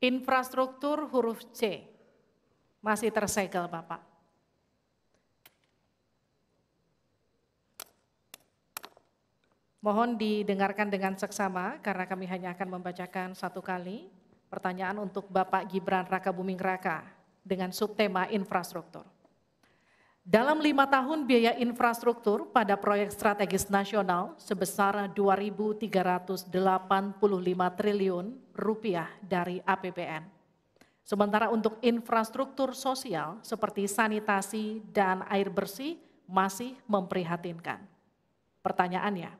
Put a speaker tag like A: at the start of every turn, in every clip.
A: Infrastruktur huruf C. Masih tersegel Bapak. Mohon didengarkan dengan seksama karena kami hanya akan membacakan satu kali. Pertanyaan untuk Bapak Gibran Rakabuming Raka dengan subtema infrastruktur. Dalam 5 tahun biaya infrastruktur pada proyek strategis nasional sebesar 2.385 triliun rupiah dari APBN. Sementara untuk infrastruktur sosial seperti sanitasi dan air bersih masih memprihatinkan. Pertanyaannya,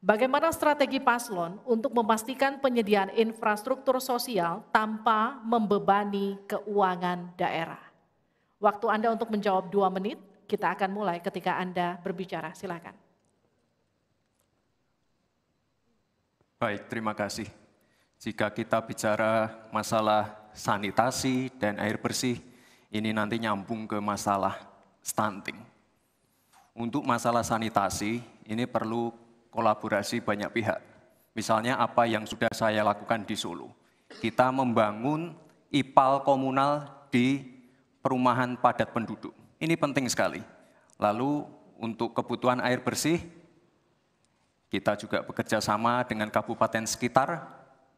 A: bagaimana strategi paslon untuk memastikan penyediaan infrastruktur sosial tanpa membebani keuangan daerah? Waktu Anda untuk menjawab 2 menit, kita akan mulai ketika Anda berbicara, silakan.
B: Baik, terima kasih. Jika kita bicara masalah sanitasi dan air bersih, ini nanti nyambung ke masalah stunting. Untuk masalah sanitasi, ini perlu kolaborasi banyak pihak. Misalnya apa yang sudah saya lakukan di Solo. Kita membangun IPAL komunal di perumahan padat penduduk. Ini penting sekali. Lalu untuk kebutuhan air bersih, kita juga bekerja sama dengan kabupaten sekitar,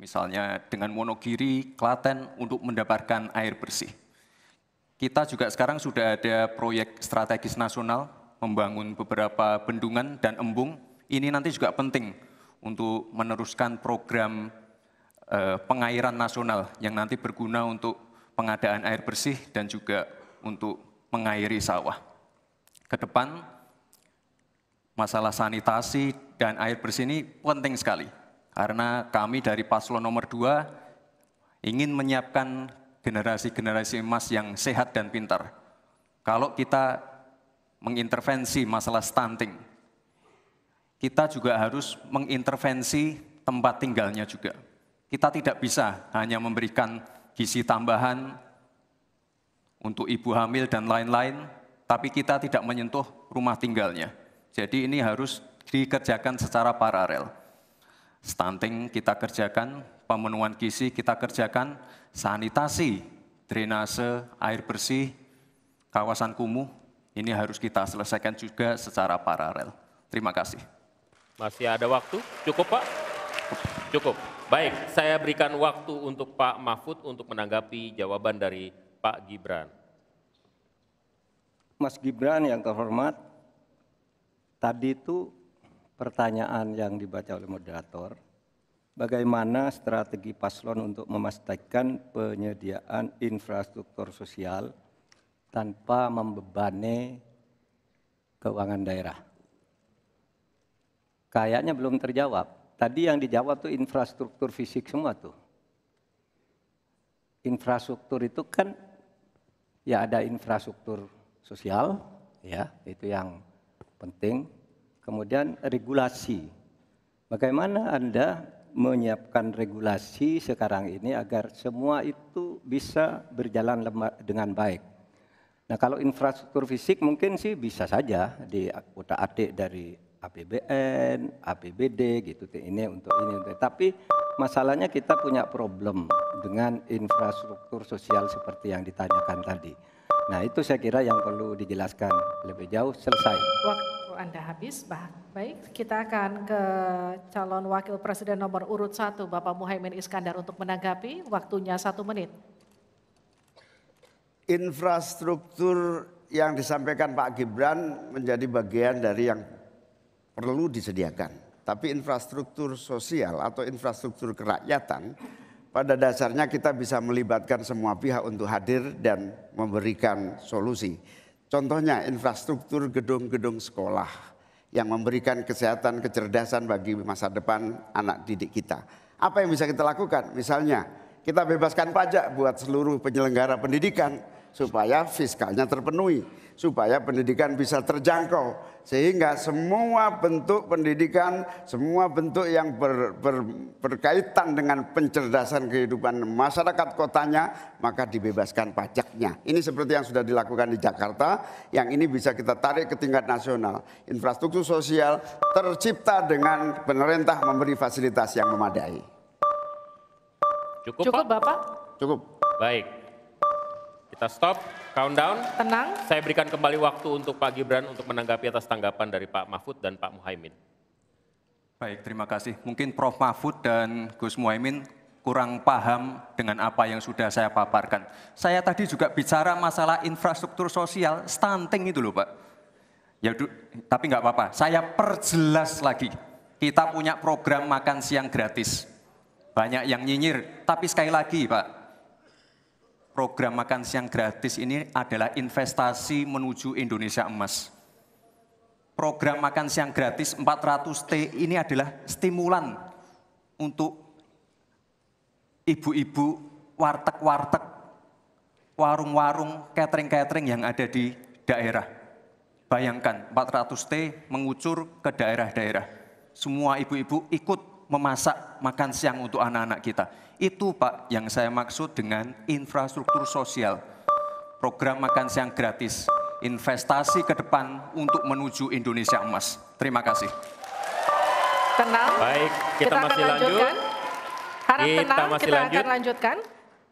B: misalnya dengan Wonogiri, Klaten, untuk mendapatkan air bersih. Kita juga sekarang sudah ada proyek strategis nasional, membangun beberapa bendungan dan embung. Ini nanti juga penting untuk meneruskan program pengairan nasional yang nanti berguna untuk pengadaan air bersih dan juga untuk mengairi sawah. Ke depan, masalah sanitasi dan air bersih ini penting sekali. Karena kami dari paslon nomor 2 ingin menyiapkan generasi-generasi emas yang sehat dan pintar. Kalau kita mengintervensi masalah stunting, kita juga harus mengintervensi tempat tinggalnya juga. Kita tidak bisa hanya memberikan gizi tambahan untuk ibu hamil dan lain-lain, tapi kita tidak menyentuh rumah tinggalnya. Jadi ini harus dikerjakan secara paralel. Stunting kita kerjakan, pemenuhan gizi kita kerjakan, sanitasi, drainase, air bersih, kawasan kumuh, ini harus kita selesaikan juga secara paralel. Terima kasih.
C: Masih ada waktu? Cukup Pak? Cukup. Baik, saya berikan waktu untuk Pak Mahfud untuk menanggapi jawaban dari Pak Gibran.
D: Mas Gibran yang terhormat, tadi itu pertanyaan yang dibaca oleh moderator, bagaimana strategi paslon untuk memastikan penyediaan infrastruktur sosial tanpa membebani keuangan daerah. Kayaknya belum terjawab. Tadi yang dijawab tuh infrastruktur fisik semua tuh. Infrastruktur itu kan ya ada infrastruktur sosial, ya itu yang penting. Kemudian regulasi. Bagaimana Anda menyiapkan regulasi sekarang ini agar semua itu bisa berjalan dengan baik. Nah kalau infrastruktur fisik mungkin sih bisa saja diutak-atik dari APBN, APBD gitu, ini untuk ini. Tapi masalahnya kita punya problem dengan infrastruktur sosial seperti yang ditanyakan tadi. Nah itu saya kira yang perlu dijelaskan lebih jauh. Selesai.
A: Waktu Anda habis, baik kita akan ke calon wakil presiden nomor urut 1 Bapak Muhaimin Iskandar untuk menanggapi, waktunya 1 menit.
E: Infrastruktur yang disampaikan Pak Gibran menjadi bagian dari yang perlu disediakan. Tapi infrastruktur sosial atau infrastruktur kerakyatan, pada dasarnya kita bisa melibatkan semua pihak untuk hadir dan memberikan solusi. Contohnya infrastruktur gedung-gedung sekolah yang memberikan kesehatan, kecerdasan bagi masa depan anak didik kita. Apa yang bisa kita lakukan? Misalnya kita bebaskan pajak buat seluruh penyelenggara pendidikan supaya fiskalnya terpenuhi, supaya pendidikan bisa terjangkau, sehingga semua bentuk pendidikan, semua bentuk yang berkaitan dengan pencerdasan kehidupan masyarakat kotanya, maka dibebaskan pajaknya. Ini seperti yang sudah dilakukan di Jakarta, yang ini bisa kita tarik ke tingkat nasional. Infrastruktur sosial tercipta dengan pemerintah memberi fasilitas yang memadai.
A: Cukup Bapak?
E: Cukup.
C: Baik. Kita stop, countdown.
A: Tenang.
C: Saya berikan kembali waktu untuk Pak Gibran untuk menanggapi atas tanggapan dari Pak Mahfud dan Pak Muhaimin.
B: Baik, terima kasih. Mungkin Prof. Mahfud dan Gus Muhaimin kurang paham dengan apa yang sudah saya paparkan. Saya tadi juga bicara masalah infrastruktur sosial, stunting itu loh Pak. Ya, tapi nggak apa-apa, saya perjelas lagi. Kita punya program makan siang gratis. Banyak yang nyinyir, tapi sekali lagi Pak, program makan siang gratis ini adalah investasi menuju Indonesia emas. Program makan siang gratis 400T ini adalah stimulan untuk ibu-ibu warteg-warteg, warung-warung, catering-catering yang ada di daerah. Bayangkan 400T mengucur ke daerah-daerah. Semua ibu-ibu ikut memasak makan siang untuk anak-anak kita. Itu Pak yang saya maksud dengan infrastruktur sosial. Program makan siang gratis, investasi ke depan untuk menuju Indonesia emas. Terima kasih.
A: Tenang.
C: Baik, kita masih
A: akan
C: lanjut.
A: lanjutkan. Harap
C: Kita
A: tenang,
C: masih
A: kita
C: lanjut.
A: akan lanjutkan.